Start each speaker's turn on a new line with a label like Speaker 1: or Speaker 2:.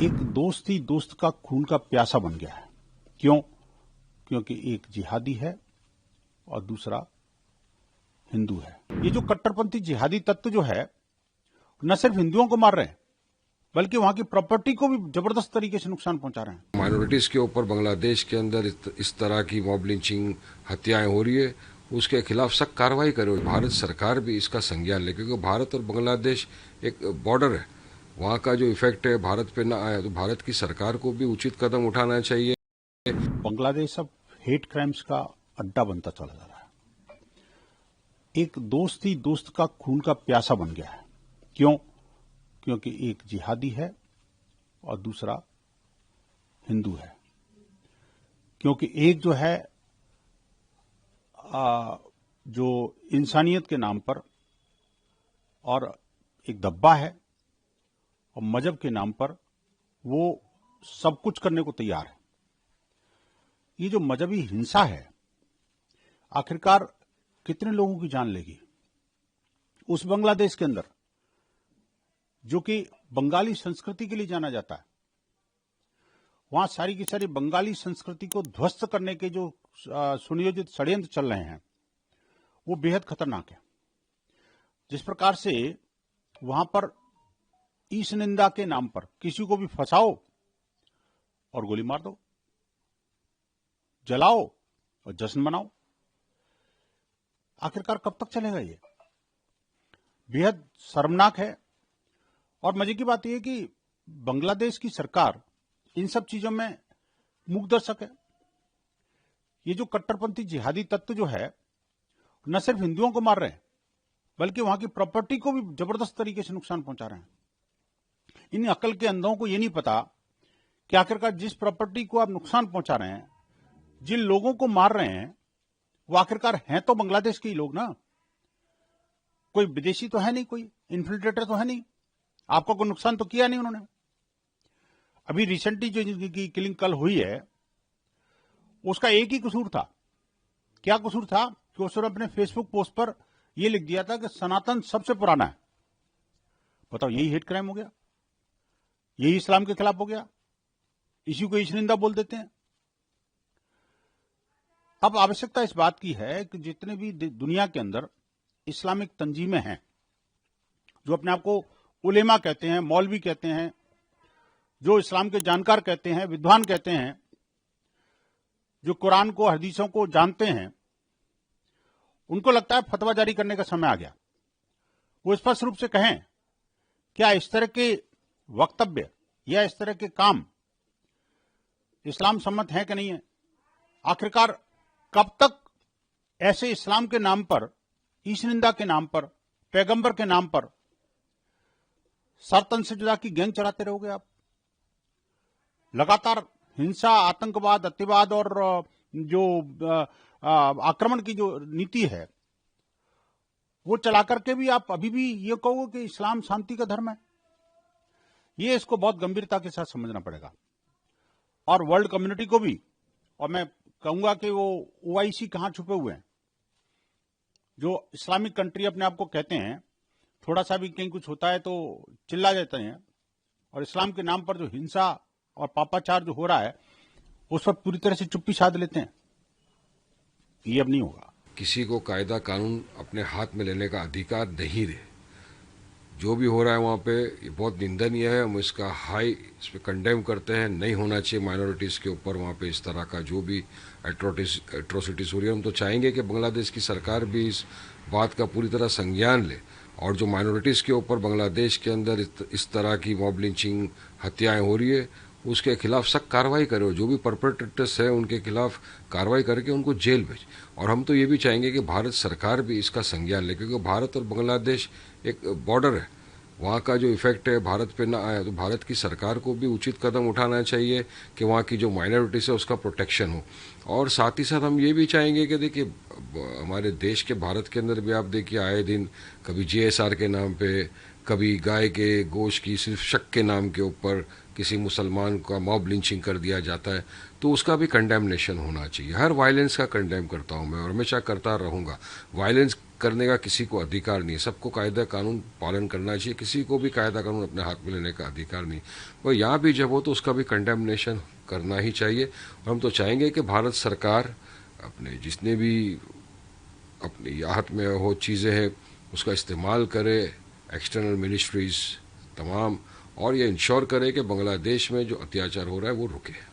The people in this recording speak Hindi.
Speaker 1: एक दोस्त ही दोस्त का खून का प्यासा बन गया है। क्यों? क्योंकि एक जिहादी है और दूसरा हिंदू है। ये जो कट्टरपंथी जिहादी तत्व जो है न सिर्फ हिंदुओं को मार रहे हैं बल्कि वहां की प्रॉपर्टी को भी जबरदस्त तरीके से नुकसान पहुंचा रहे हैं।
Speaker 2: माइनॉरिटीज के ऊपर बांग्लादेश के अंदर इस तरह की मॉब लिंचिंग हत्याएं हो रही है, उसके खिलाफ सख्त कार्रवाई करे। भारत सरकार भी इसका संज्ञान ले, क्योंकि भारत और बांग्लादेश एक बॉर्डर है। वहां का जो इफेक्ट है भारत पे ना आए तो भारत की सरकार को भी उचित कदम उठाना चाहिए।
Speaker 1: बांग्लादेश अब हेट क्राइम्स का अड्डा बनता चला जा रहा है। एक दोस्त ही दोस्त का खून का प्यासा बन गया है। क्यों? क्योंकि एक जिहादी है और दूसरा हिंदू है। क्योंकि एक जो है जो इंसानियत के नाम पर और एक दब्बा है और मजहब के नाम पर वो सब कुछ करने को तैयार है। ये जो मजहबी हिंसा है आखिरकार कितने लोगों की जान लेगी? उस बांग्लादेश के अंदर जो कि बंगाली संस्कृति के लिए जाना जाता है, वहां सारी की सारी बंगाली संस्कृति को ध्वस्त करने के जो सुनियोजित षड्यंत्र चल रहे हैं वो बेहद खतरनाक है। जिस प्रकार से वहां पर ईश निंदा के नाम पर किसी को भी फंसाओ और गोली मार दो, जलाओ और जश्न मनाओ। आखिरकार कब तक चलेगा? ये बेहद शर्मनाक है। और मजे की बात यह है कि बांग्लादेश की सरकार इन सब चीजों में मूक दर्शक है। ये जो कट्टरपंथी जिहादी तत्व जो है न सिर्फ हिंदुओं को मार रहे हैं बल्कि वहां की प्रॉपर्टी को भी जबरदस्त तरीके से नुकसान पहुंचा रहे हैं। इन अकल के अंधों को यह नहीं पता कि आखिरकार जिस प्रॉपर्टी को आप नुकसान पहुंचा रहे हैं, जिन लोगों को मार रहे हैं, वो आखिरकार हैं तो बांग्लादेश के ही लोग ना। कोई विदेशी तो है नहीं, कोई इन्फिल्ट्रेटर तो है नहीं। आपका कोई नुकसान तो किया नहीं उन्होंने। अभी रिसेंटली जो जिनकी किलिंग कल हुई है उसका एक ही कसूर था। क्या कसूर था कि उसने अपने फेसबुक पोस्ट पर यह लिख दिया था कि सनातन सबसे पुराना है। बताओ, यही हेट क्राइम हो गया? यही इस्लाम के खिलाफ हो गया? इसी को ईशनिंदा बोल देते हैं। अब आवश्यकता इस बात की है कि जितने भी दुनिया के अंदर इस्लामिक तंजीमें हैं, जो अपने आप को उलेमा कहते हैं, मौलवी कहते हैं, जो इस्लाम के जानकार कहते हैं, विद्वान कहते हैं, जो कुरान को हदीसों को जानते हैं, उनको लगता है फतवा जारी करने का समय आ गया। वो स्पष्ट रूप से कहें क्या इस तरह के वक्तव्य या इस तरह के काम इस्लाम सम्मत है कि नहीं है। आखिरकार कब तक ऐसे इस्लाम के नाम पर, ईश निंदा के नाम पर, पैगंबर के नाम पर सरतन से जुदा की गैंग चलाते रहोगे आप? लगातार हिंसा, आतंकवाद, अतिवाद और जो आक्रमण की जो नीति है वो चला करके भी आप अभी भी ये कहोगे कि इस्लाम शांति का धर्म है। ये इसको बहुत गंभीरता के साथ समझना पड़ेगा और वर्ल्ड कम्युनिटी को भी। और मैं कहूंगा कि वो ओआईसी कहां छुपे हुए हैं। जो इस्लामिक कंट्री अपने आप को कहते हैं, थोड़ा सा भी कहीं कुछ होता है तो चिल्ला जाते हैं और इस्लाम के नाम पर जो हिंसा और पापाचार जो हो रहा है उस पर पूरी तरह से चुप्पी साध लेते हैं। ये अब नहीं होगा।
Speaker 2: किसी को कायदा कानून अपने हाथ में लेने का अधिकार नहीं रहे। जो भी हो रहा है वहाँ पे ये बहुत निंदनीय है। हम इसका इस पे कंडेम करते हैं। नहीं होना चाहिए माइनॉरिटीज़ के ऊपर वहाँ पे इस तरह का जो भी एट्रोसिटीज हो रही है। हम तो चाहेंगे कि बांग्लादेश की सरकार भी इस बात का पूरी तरह संज्ञान ले और जो माइनॉरिटीज़ के ऊपर बांग्लादेश के अंदर इस तरह की मॉब लिंचिंग हत्याएं हो रही है उसके खिलाफ सख्त कार्रवाई करे और जो भी परपेट्रेटर्स है उनके खिलाफ कार्रवाई करके उनको जेल भेजे। और हम तो ये भी चाहेंगे कि भारत सरकार भी इसका संज्ञान ले, क्योंकि भारत और बांग्लादेश एक बॉर्डर है। वहाँ का जो इफेक्ट है भारत पे ना आए तो भारत की सरकार को भी उचित कदम उठाना चाहिए कि वहाँ की जो माइनॉरिटीज है उसका प्रोटेक्शन हो। और साथ ही साथ हम ये भी चाहेंगे कि देखिए हमारे देश के भारत के अंदर भी आप देखिए आए दिन कभी जीएसआर के नाम पे, कभी गाय के गोश्त की सिर्फ शक के नाम के ऊपर किसी मुसलमान का मॉब लिंचिंग कर दिया जाता है, तो उसका भी कंडेमनेशन होना चाहिए। हर वायलेंस का कंडेम करता हूँ मैं और हमेशा करता रहूँगा। वायलेंस करने का किसी को अधिकार नहीं है। सबको कायदा कानून पालन करना चाहिए, किसी को भी कायदा कानून अपने हाथ में लेने का अधिकार नहीं। और यहाँ भी जब हो तो उसका भी कंडेमनेशन करना ही चाहिए। और हम तो चाहेंगे कि भारत सरकार अपने जितने भी अपनी हाथ में हो चीज़ें हैं उसका इस्तेमाल करे, एक्सटर्नल मिनिस्ट्रीज तमाम, और ये इंश्योर करे कि बांग्लादेश में जो अत्याचार हो रहा है वो रुके।